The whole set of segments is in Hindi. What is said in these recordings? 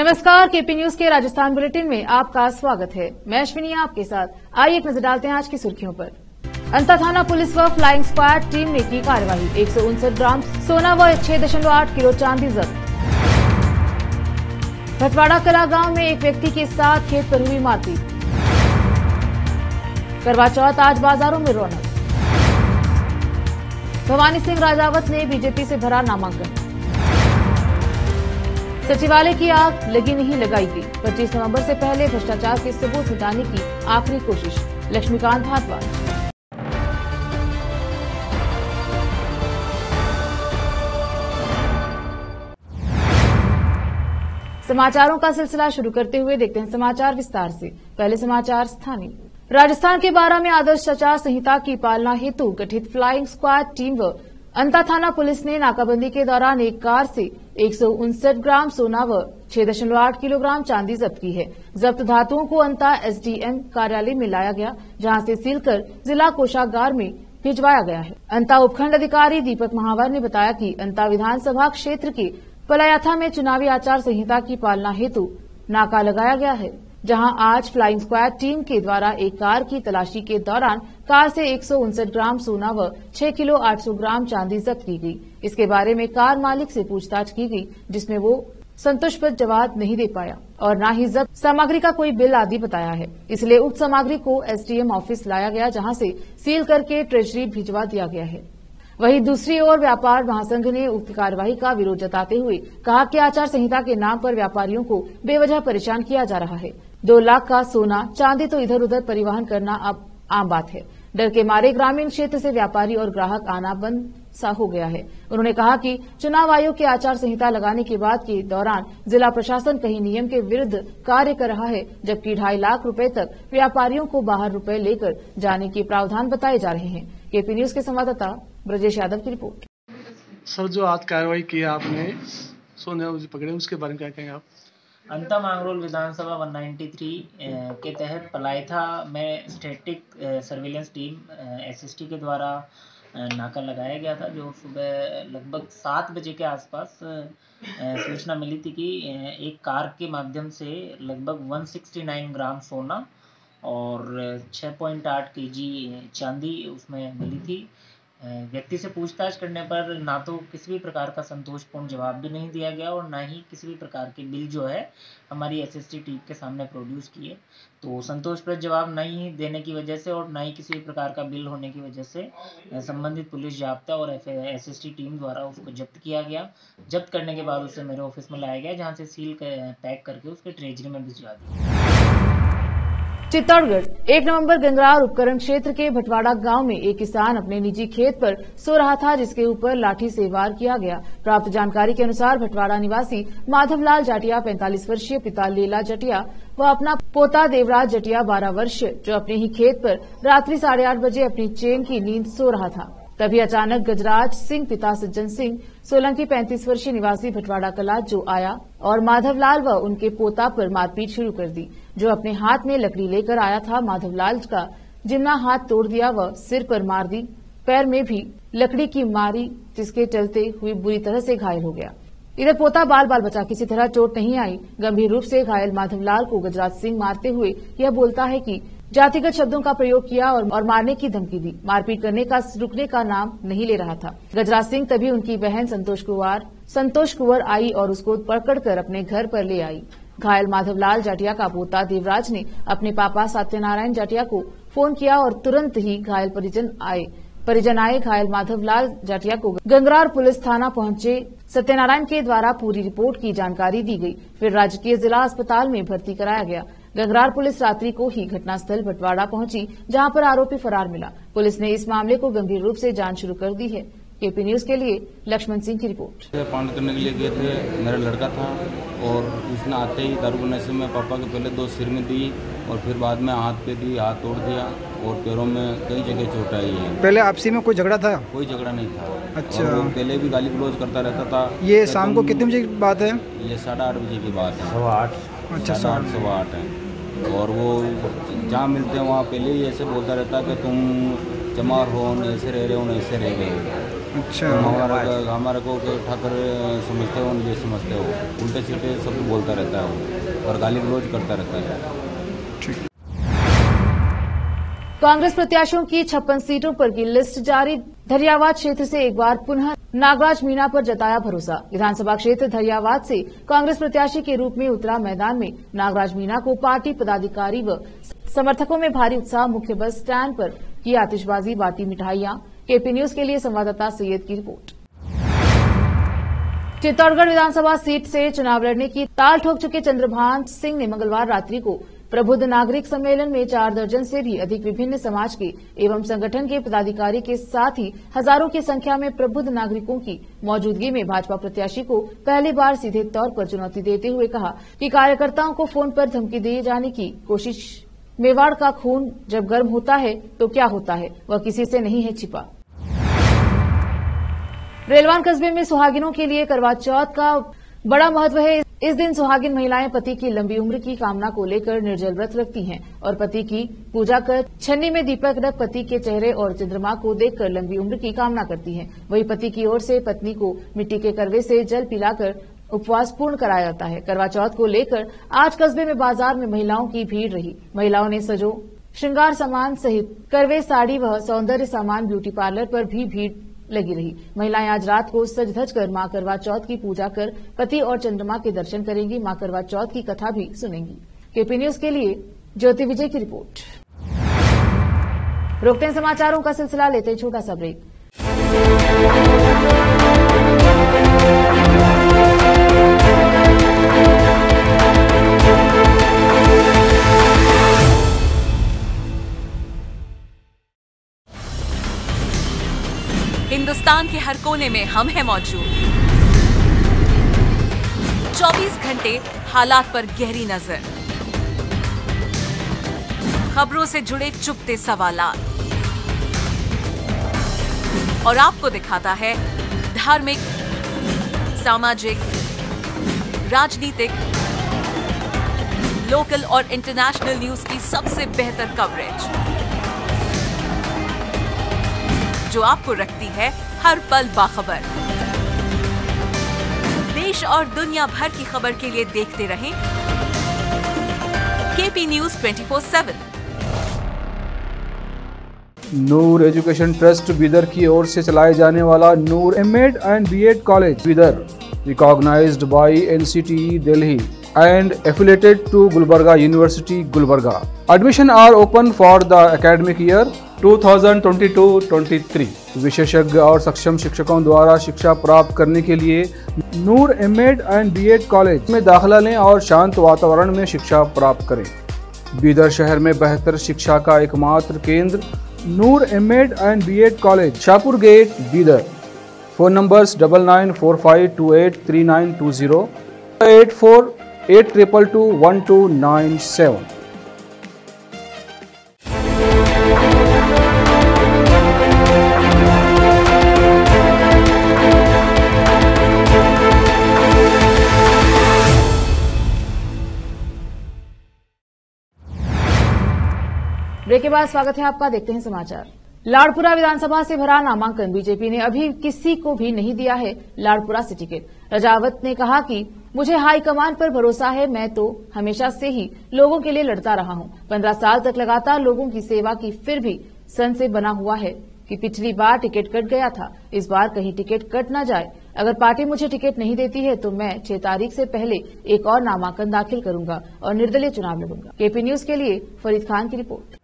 नमस्कार, केपी न्यूज के राजस्थान बुलेटिन में आपका स्वागत है। मैं अश्विनी आपके साथ। आइए एक नजर डालते हैं आज की सुर्खियों पर। अंता थाना पुलिस व फ्लाइंग स्क्वाड टीम ने की कार्रवाई। 159 ग्राम सोना व 6.8 किलो चांदी जब्त। भटवाड़ा कला गांव में एक व्यक्ति के साथ खेत पर हुई मारपीट। करवा चौथ आज बाजारों में रौनक। भवानी सिंह राजावत ने बीजेपी से भरा नामांकन। सचिवालय की आग लगी नहीं लगाई गई। 25 नवंबर से पहले भ्रष्टाचार के सबूत मिटाने की आखिरी कोशिश। लक्ष्मीकांत भारद्वाज। समाचारों का सिलसिला शुरू करते हुए देखते हैं समाचार विस्तार से। पहले समाचार स्थानीय। राजस्थान के बारां में आदर्श आचार संहिता की पालना हेतु गठित फ्लाइंग स्क्वाड टीम व अंता थाना पुलिस ने नाकाबंदी के दौरान एक कार से 159 ग्राम सोना व 6.8 किलोग्राम चांदी जब्त की है। जब्त धातुओं को अंता एसडीएम कार्यालय में लाया गया, जहां से सील कर जिला कोषागार में भिजवाया गया है। अंता उपखंड अधिकारी दीपक महावर ने बताया कि अंता विधानसभा क्षेत्र के पलायाथा में चुनावी आचार संहिता की पालना हेतु नाका लगाया गया है, जहां आज फ्लाइंग स्क्वाड टीम के द्वारा एक कार की तलाशी के दौरान कार से 159 ग्राम सोना व 6 किलो 800 ग्राम चांदी जब्त की गई। इसके बारे में कार मालिक से पूछताछ की गई, जिसमें वो संतोषप्रद जवाब नहीं दे पाया और न ही जब्त सामग्री का कोई बिल आदि बताया है। इसलिए उक्त सामग्री को एसडीएम ऑफिस लाया गया, जहां से सील करके ट्रेजरी भिजवा दिया गया है। वहीं दूसरी ओर व्यापार महासंघ ने उक्त कार्यवाही का विरोध जताते हुए कहा कि आचार संहिता के नाम पर व्यापारियों को बेवजह परेशान किया जा रहा है। 2 लाख का सोना चांदी तो इधर उधर परिवहन करना अब आम बात है। डर के मारे ग्रामीण क्षेत्र से व्यापारी और ग्राहक आना बंद सा हो गया है। उन्होंने कहा कि चुनाव आयोग के आचार संहिता लगाने के बाद के दौरान जिला प्रशासन कहीं नियम के विरुद्ध कार्य कर रहा है, जबकि 2.5 लाख रुपए तक व्यापारियों को बाहर रुपए लेकर जाने के प्रावधान बताए जा रहे हैं। केपी न्यूज के संवाददाता ब्रजेश यादव की रिपोर्ट। सर, जो आज कार्रवाई की आपने सोने पकड़े, उसके बारे में क्या कहेंगे आप? अंता मांगरोल विधानसभा 193 के तहत पलायथा में स्टैटिक सर्विलेंस टीम एसएसटी के द्वारा नाका लगाया गया था, जो सुबह लगभग 7 बजे के आसपास सूचना मिली थी कि एक कार के माध्यम से लगभग 169 ग्राम सोना और 6.8 केजी चांदी उसमें मिली थी। व्यक्ति से पूछताछ करने पर ना तो किसी भी प्रकार का संतोषपूर्ण जवाब भी नहीं दिया गया और ना ही किसी भी प्रकार के बिल जो है हमारी एसएसटी टीम के सामने प्रोड्यूस किए। तो संतोषप्रद जवाब नहीं देने की वजह से और ना ही किसी भी प्रकार का बिल होने की वजह से संबंधित पुलिस जाब्ता और एसएसटी टीम द्वारा उसको जब्त किया गया। जब्त करने के बाद उसे मेरे ऑफिस में लाया गया, जहाँ से सील पैक करके उसके ट्रेजरी में भिजवा दिया। चित्तौड़गढ़ 1 नवंबर गंगरार उपकरण क्षेत्र के भटवाड़ा गांव में एक किसान अपने निजी खेत पर सो रहा था, जिसके ऊपर लाठी से वार किया गया। प्राप्त जानकारी के अनुसार भटवाड़ा निवासी माधवलाल जाटिया 45 वर्षीय, पिता लीला जाटिया व अपना पोता देवराज जाटिया 12 वर्ष, जो अपने ही खेत पर रात्रि 8:30 बजे अपनी चैन की नींद सो रहा था। तभी अचानक गजराज सिंह पिता सज्जन सिंह सोलंकी 35 वर्षीय निवासी भटवाड़ा कला जो आया और माधवलाल व उनके पोता पर मारपीट शुरू कर दी। जो अपने हाथ में लकड़ी लेकर आया था, माधवलाल का जिम्ना हाथ तोड़ दिया व सिर पर मार दी। पैर में भी लकड़ी की मारी, जिसके चलते हुई बुरी तरह से घायल हो गया। इधर पोता बाल बचा, किसी तरह चोट नहीं आई। गंभीर रूप से घायल माधवलाल को गजराज सिंह मारते हुए यह बोलता है कि जातिगत शब्दों का प्रयोग किया और मारने की धमकी दी। मारपीट करने का रुकने का नाम नहीं ले रहा था। गजराज सिंह तभी उनकी बहन संतोष कुंवर आई और उसको पकड़कर अपने घर पर ले आई। घायल माधवलाल जाटिया का पोता देवराज ने अपने पापा सत्यनारायण जाटिया को फोन किया और तुरंत ही घायल परिजन आए। घायल माधवलाल जाटिया को गंगरार पुलिस थाना पहुंचे सत्यनारायण के द्वारा पूरी रिपोर्ट की जानकारी दी गई। फिर राजकीय जिला अस्पताल में भर्ती कराया गया। गंगरार पुलिस रात्रि को ही घटनास्थल भटवाड़ा पहुंची, जहां पर आरोपी फरार मिला। पुलिस ने इस मामले को गंभीर रूप से जांच शुरू कर दी है। केपी न्यूज के लिए लक्ष्मण सिंह की रिपोर्ट। पान करने के लिए गए थे, मेरा लड़का था और उसने आते ही दारू पीने से मैं पापा के पहले 2 सिर में दी और फिर बाद में हाथ पे दी, हाथ तोड़ दिया और पैरों में कई जगह चोट आई है। पहले आपसी में कोई झगड़ा था? कोई झगड़ा नहीं था। अच्छा। और वो पहले भी गाली गलौज करता रहता था। ये शाम को कितने बजे की बात है? ये 8:30 बजे की बात है। 8:15। अच्छा, 8:30 सवा 8 है। और वो जहाँ मिलते हैं वहाँ पहले ही ऐसे बोलता रहता है कि तुम चमार हो, ऐसे रह रहे हो, ऐसे रह गए। अच्छा। हमारे को ठाकर समझते हो, मुझे समझते हो, उल्टे सीधे सब बोलता रहता है वो और गाली गलौज करता रहता है। कांग्रेस प्रत्याशियों की 56 सीटों पर की लिस्ट जारी। धरियावाद क्षेत्र से एक बार पुनः नागराज मीणा पर जताया भरोसा। विधानसभा क्षेत्र धरियावाद से कांग्रेस प्रत्याशी के रूप में उतरा मैदान में नागराज मीणा को पार्टी पदाधिकारी व समर्थकों में भारी उत्साह। मुख्य बस स्टैंड पर की आतिशबाजी, बांटी मिठाइयां। केपी न्यूज के लिए संवाददाता सैयद की रिपोर्ट। चित्तौड़गढ़ विधानसभा सीट से चुनाव लड़ने की ताल ठोक चुके चंद्रभान सिंह ने मंगलवार रात्रि को प्रबुद्ध नागरिक सम्मेलन में 4 दर्जन से भी अधिक विभिन्न समाज के एवं संगठन के पदाधिकारी के साथ ही हजारों की संख्या में प्रबुद्ध नागरिकों की मौजूदगी में भाजपा प्रत्याशी को पहली बार सीधे तौर पर चुनौती देते हुए कहा कि कार्यकर्ताओं को फोन पर धमकी दिए जाने की कोशिश। मेवाड़ का खून जब गर्म होता है तो क्या होता है, वह किसी से नहीं है छिपा। रेलवान कस्बे में सुहागिनों के लिए करवा चौथ का बड़ा महत्व है। इस दिन सुहागिन महिलाएं पति की लंबी उम्र की कामना को लेकर निर्जल व्रत रखती हैं और पति की पूजा कर छन्नी में दीपक रख पति के चेहरे और चंद्रमा को देखकर लंबी उम्र की कामना करती हैं। वहीं पति की ओर से पत्नी को मिट्टी के करवे से जल पिलाकर उपवास पूर्ण कराया जाता है। करवा चौथ को लेकर आज कस्बे में बाजार में महिलाओं की भीड़ रही। महिलाओं ने सजो श्रृंगार सामान सहित करवे, साड़ी व सौंदर्य सामान, ब्यूटी पार्लर पर भी भीड़ लगी रही। महिलाएं आज रात को सज धज कर मां करवा चौथ की पूजा कर पति और चंद्रमा के दर्शन करेंगी। मां करवा चौथ की कथा भी सुनेंगी। केपी न्यूज के लिए ज्योति विजय की रिपोर्ट। रोकते हैं समाचारों का सिलसिला, लेते हैं छोटा सा ब्रेक। हिंदुस्तान के हर कोने में हम हैं मौजूद। 24 घंटे हालात पर गहरी नजर, खबरों से जुड़े चुपते सवालात और आपको दिखाता है धार्मिक, सामाजिक, राजनीतिक, लोकल और इंटरनेशनल न्यूज की सबसे बेहतर कवरेज जो आपको रखती है हर पल बाखबर। देश और दुनिया भर की खबर के लिए देखते रहें KP news 24/7। Noor education trust Bidar की ओर से चलाए जाने वाला Noor MEd and BEd college Bidar, recognised by NCTE Delhi and affiliated to Gulbarga University, Gulbarga. Admission are open for the academic year 2022-23. विशेषज्ञ और सक्षम शिक्षकों द्वारा शिक्षा प्राप्त करने के लिए नूर एमएड एंड बीएड कॉलेज में दाखिला लें और शांत वातावरण में शिक्षा प्राप्त करें। बीदर शहर में बेहतर शिक्षा का एकमात्र केंद्र Noor MEd and BEd college, Shahpur gate, Bidar. Phone numbers 9945283920, 8482221297। Break के बाद स्वागत है आपका। देखते हैं समाचार। लाड़पुरा विधानसभा से भरा नामांकन। बीजेपी ने अभी किसी को भी नहीं दिया है लाड़पुरा से टिकट। रजावत ने कहा कि मुझे हाईकमान पर भरोसा है, मैं तो हमेशा से ही लोगों के लिए लड़ता रहा हूं। 15 साल तक लगातार लोगों की सेवा की, फिर भी सन से बना हुआ है कि पिछली बार टिकट कट गया था, इस बार कहीं टिकट कट न जाए। अगर पार्टी मुझे टिकट नहीं देती है तो मैं 6 तारीख से पहले एक और नामांकन दाखिल करूंगा और निर्दलीय चुनाव लड़ूंगा। केपी न्यूज के लिए फरीद खान की रिपोर्ट।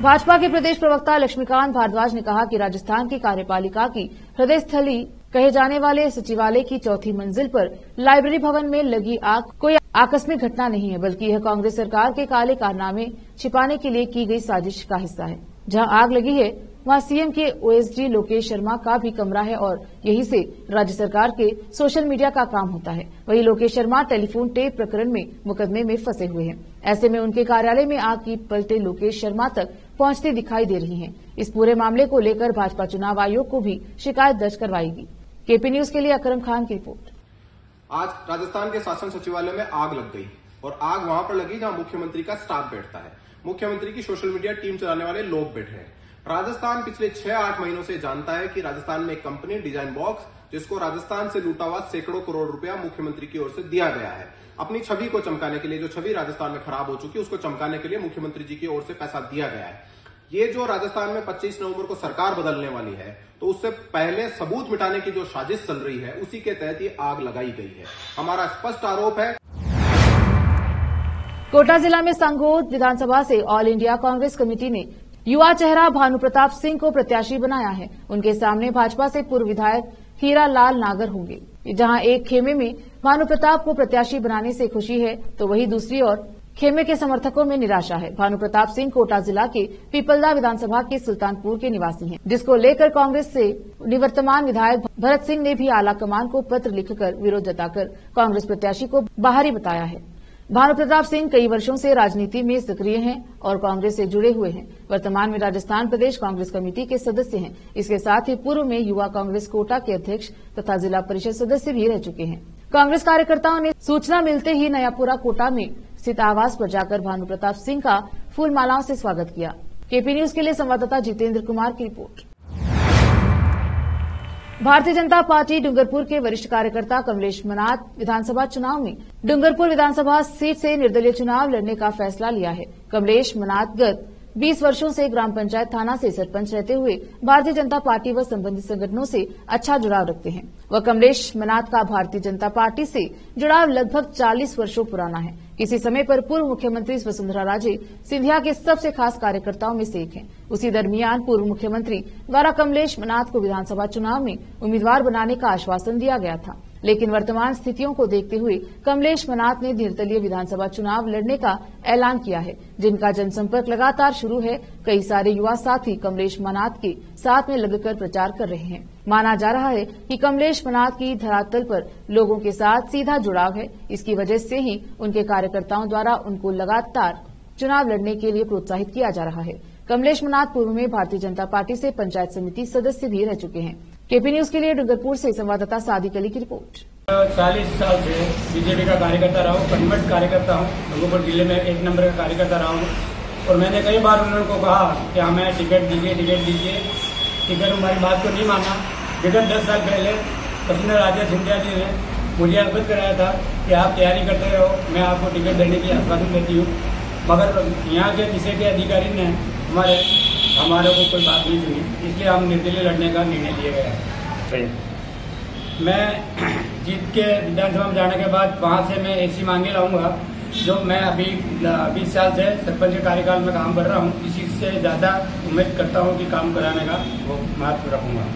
भाजपा के प्रदेश प्रवक्ता लक्ष्मीकांत भारद्वाज ने कहा कि राजस्थान की कार्यपालिका की हृदय स्थली कहे जाने वाले सचिवालय की 4थी मंजिल पर लाइब्रेरी भवन में लगी आग कोई आकस्मिक घटना नहीं है, बल्कि यह कांग्रेस सरकार के काले कारनामे छिपाने के लिए की गई साजिश का हिस्सा है। जहां आग लगी है वहां सीएम के ओएसडी लोकेश शर्मा का भी कमरा है और यहीं से राज्य सरकार के सोशल मीडिया का काम होता है। वहीं लोकेश शर्मा टेलीफोन टेप प्रकरण में मुकदमे में फंसे हुए हैं। ऐसे में उनके कार्यालय में आग की पलटे लोकेश शर्मा तक पहुंचती दिखाई दे रही हैं। इस पूरे मामले को लेकर भाजपा चुनाव आयोग को भी शिकायत दर्ज करवाएगी। केपी न्यूज के लिए अकरम खान की रिपोर्ट। आज राजस्थान के शासन सचिवालय में आग लग गई और आग वहां पर लगी जहां मुख्यमंत्री का स्टाफ बैठता है। मुख्यमंत्री की सोशल मीडिया टीम चलाने वाले लोग बैठे हैं। राजस्थान पिछले 6-8 महीनों से जानता है कि राजस्थान में एक कंपनी डिजाइन बॉक्स, जिसको राजस्थान से लूटा हुआ सैकड़ों करोड़ रुपया मुख्यमंत्री की ओर से दिया गया है, अपनी छवि को चमकाने के लिए, जो छवि राजस्थान में खराब हो चुकी है उसको चमकाने के लिए मुख्यमंत्री जी की ओर से पैसा दिया गया है। ये जो राजस्थान में 25 नवंबर को सरकार बदलने वाली है, तो उससे पहले सबूत मिटाने की जो साजिश चल रही है, उसी के तहत ये आग लगाई गई है। हमारा स्पष्ट आरोप है। कोटा जिला में संगोद विधानसभा से ऑल इंडिया कांग्रेस कमेटी ने युवा चेहरा भानु प्रताप सिंह को प्रत्याशी बनाया है। उनके सामने भाजपा से पूर्व विधायक हीरा लाल नागर होंगे। जहां एक खेमे में भानु प्रताप को प्रत्याशी बनाने से खुशी है, तो वहीं दूसरी ओर खेमे के समर्थकों में निराशा है। भानु प्रताप सिंह कोटा जिला के पीपलदा विधानसभा के सुल्तानपुर के निवासी हैं, जिसको लेकर कांग्रेस से निवर्तमान विधायक भरत सिंह ने भी आला कमान को पत्र लिखकर विरोध जताकर कांग्रेस प्रत्याशी को बाहरी बताया है। भानु प्रताप सिंह कई वर्षों से राजनीति में सक्रिय हैं और कांग्रेस से जुड़े हुए हैं। वर्तमान में राजस्थान प्रदेश कांग्रेस कमेटी के सदस्य हैं। इसके साथ ही पूर्व में युवा कांग्रेस कोटा के अध्यक्ष तथा जिला परिषद सदस्य भी रह चुके हैं। कांग्रेस कार्यकर्ताओं ने सूचना मिलते ही नयापुरा कोटा में स्थित आवास पर जाकर भानु प्रताप सिंह का फूल मालाओं से स्वागत किया। केपी न्यूज के लिए संवाददाता जितेंद्र कुमार की रिपोर्ट। भारतीय जनता पार्टी डूंगरपुर के वरिष्ठ कार्यकर्ता कमलेश मनात विधानसभा चुनाव में डूंगरपुर विधानसभा सीट से निर्दलीय चुनाव लड़ने का फैसला लिया है। कमलेश मनात गत 20 वर्षों से ग्राम पंचायत थाना से सरपंच रहते हुए भारतीय जनता पार्टी व संबंधित संगठनों से अच्छा जुड़ाव रखते हैं। वह कमलेश मनात का भारतीय जनता पार्टी से जुड़ाव लगभग 40 वर्षों पुराना है। किसी समय पर पूर्व मुख्यमंत्री वसुंधरा राजे सिंधिया के सबसे खास कार्यकर्ताओं में से एक हैं। उसी दरमियान पूर्व मुख्यमंत्री द्वारा कमलेश मनात को विधानसभा चुनाव में उम्मीदवार बनाने का आश्वासन दिया गया था, लेकिन वर्तमान स्थितियों को देखते हुए कमलेश मनात ने निर्दलीय विधानसभा चुनाव लड़ने का ऐलान किया है, जिनका जनसंपर्क लगातार शुरू है। कई सारे युवा साथी कमलेश मनात के साथ में लगकर प्रचार कर रहे हैं। माना जा रहा है कि कमलेश मनात की धरातल पर लोगों के साथ सीधा जुड़ाव है। इसकी वजह से ही उनके कार्यकर्ताओं द्वारा उनको लगातार चुनाव लड़ने के लिए प्रोत्साहित किया जा रहा है। कमलेश मनात पूर्व में भारतीय जनता पार्टी से पंचायत समिति सदस्य भी रह चुके हैं। केपी न्यूज के लिए डूंगरपुर से संवाददाता सादिक अली की रिपोर्ट। 40 साल से बीजेपी का कार्यकर्ता रहा हूँ, कन्वर्ट कार्यकर्ता हूँ, डूंगरपुर जिले में 1 नंबर का कार्यकर्ता रहा हूँ। और मैंने कई बार उन लोगों को कहा कि हमें टिकट दीजिए, टिकट हमारी बात को नहीं माना। विगत 10 साल पहले वसुंधरा राजे सिंधिया जी ने मुझे अवगत कराया था कि आप तैयारी करते रहो, मैं आपको टिकट देने की आश्वासन देती हूँ। मगर यहाँ के विषय के अधिकारी ने हमारे को कोई बात नहीं सुनी, इसलिए हम निर्दलीय लड़ने का निर्णय लिया गया है। मैं जीत के विधानसभा में जाने के बाद वहाँ से मैं ऐसी मांगे लाऊंगा जो मैं अभी 20 साल से सरपंच के कार्यकाल में काम कर रहा हूँ। इसी से ज्यादा उम्मीद करता हूँ कि काम कराने का वो महत्व रखूंगा।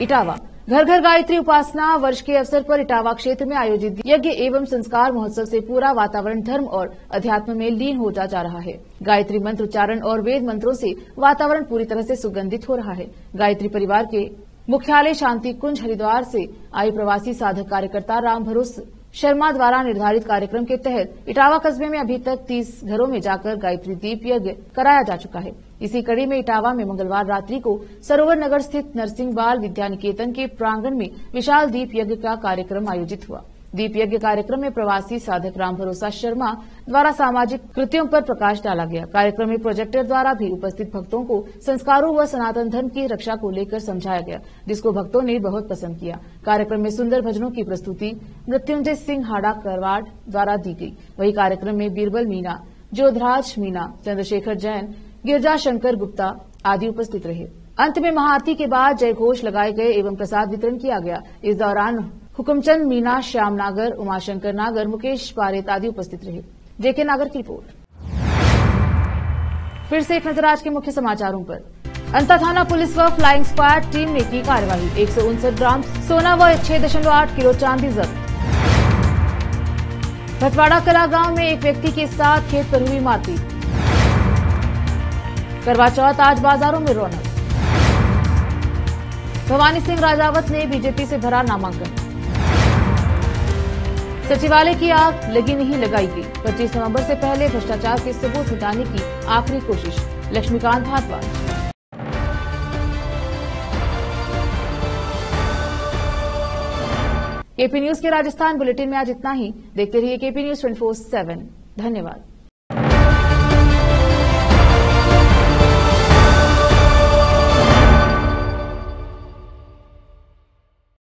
इटावा घर घर गायत्री उपासना वर्ष के अवसर पर इटावा क्षेत्र में आयोजित यज्ञ एवं संस्कार महोत्सव से पूरा वातावरण धर्म और अध्यात्म में लीन होता जा रहा है। गायत्री मंत्र उच्चारण और वेद मंत्रों से वातावरण पूरी तरह से सुगंधित हो रहा है। गायत्री परिवार के मुख्यालय शांति कुंज हरिद्वार से आए प्रवासी साधक कार्यकर्ता राम भरोसे शर्मा द्वारा निर्धारित कार्यक्रम के तहत इटावा कस्बे में अभी तक 30 घरों में जाकर गायत्री दीप यज्ञ कराया जा चुका है। इसी कड़ी में इटावा में मंगलवार रात्रि को सरोवर नगर स्थित नरसिंह बाल विद्या निकेतन के प्रांगण में विशाल दीप यज्ञ का कार्यक्रम आयोजित हुआ। दीप यज्ञ कार्यक्रम में प्रवासी साधक राम भरोसा शर्मा द्वारा सामाजिक कृत्यों पर प्रकाश डाला गया। कार्यक्रम में प्रोजेक्टर द्वारा भी उपस्थित भक्तों को संस्कारों व सनातन धर्म की रक्षा को लेकर समझाया गया, जिसको भक्तों ने बहुत पसंद किया। कार्यक्रम में सुंदर भजनों की प्रस्तुति मृत्युंजय सिंह हाड़ा करवाड़ द्वारा दी गई। वही कार्यक्रम में बीरबल मीणा, जोधराज मीणा, चंद्रशेखर जैन, गिरजा शंकर गुप्ता आदि उपस्थित रहे। अंत में महाआरती के बाद जय घोष लगाए गए एवं प्रसाद वितरण किया गया। इस दौरान हुकुमचंद मीणा, श्याम नागर, उमाशंकर नागर, मुकेश पारेत आदि उपस्थित रहे। जेके नागर की रिपोर्ट। फिर से एक नजर आज के मुख्य समाचारों पर। अंता थाना पुलिस व फ्लाइंग स्क्वाड टीम ने की कार्यवाही। 159 ग्राम सोना व 6.8 किलो चांदी जब्त। भटवाड़ा कला गांव में एक व्यक्ति के साथ खेत पर हुई मारपीट। करवा चौथ आज बाजारों में रौनक। भवानी सिंह राजावत ने बीजेपी से भरा नामांकन। सचिवालय की आग लगी नहीं लगाई गई। 25 नवंबर से पहले भ्रष्टाचार के सबूत मिटाने की आखिरी कोशिश। लक्ष्मीकांत भारद्वाज। केपी न्यूज के राजस्थान बुलेटिन में आज इतना ही। देखते रहिए केपी न्यूज 24/7। धन्यवाद।